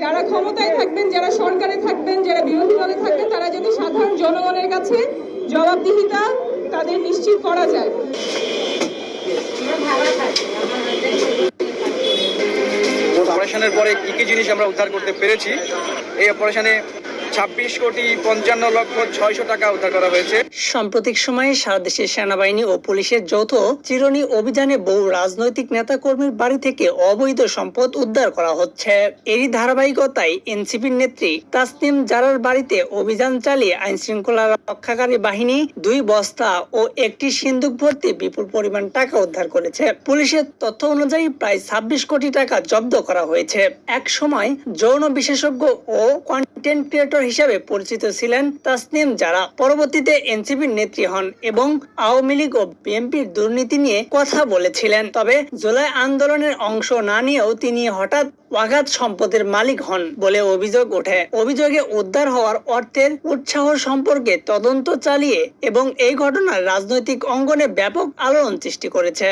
যারা ক্ষমতায় থাকবেন, যারা সরকারে থাকবেন, যারা বিরোধী দলে থাকবেন, তারা যাতে সাধারণ জনগণের কাছে জবাবদিহিতা তাদের নিশ্চিত করা যায়। অপারেশনের পরে কি কি জিনিস আমরা উদ্ধার করতে পেরেছি? এই অপারেশনে 26,55,600,000 টাকা উদ্ধার করা হয়েছে। সাম্প্রতিক সময়ে সারা দেশের সেনাবাহিনী ও পুলিশের যৌথ চিরুনি অভিযানে বহু রাজনৈতিক নেতাকর্মীর বাড়ি থেকে অবৈধ সম্পদ উদ্ধার করা হচ্ছে। এরই ধারাবাহিকতায় এনসিপির নেত্রী তাসনিম জারার বাড়িতে অভিযান চালিয়ে আইন শৃঙ্খলা রক্ষাকারী বাহিনী 2 বস্তা ও একটি সিন্দুক ভর্তি বিপুল পরিমাণ টাকা উদ্ধার করেছে। পুলিশের তথ্য অনুযায়ী প্রায় 26 কোটি টাকা জব্দ করা হয়েছে। এক সময় যৌন বিশেষজ্ঞ ও কন্টেন্ট ক্রিয়েটর হিসেবে পরিচিত ছিলেন তাসনিম জারা। পরবর্তীতে এনসিপির নেত্রী হন এবং আওয়ামী লীগ ও বিএনপির দুর্নীতি নিয়ে কথা বলেছিলেন। তবে জুলাই আন্দোলনের অংশ না নিয়েও তিনি হঠাৎ অগাধ সম্পদের মালিক হন বলে অভিযোগ ওঠে। অভিযোগে উদ্ধার হওয়ার অর্থের উৎসাহ সম্পর্কে তদন্ত চালিয়ে এবং এই ঘটনার রাজনৈতিক অঙ্গনে ব্যাপক আলোড়ন সৃষ্টি করেছে।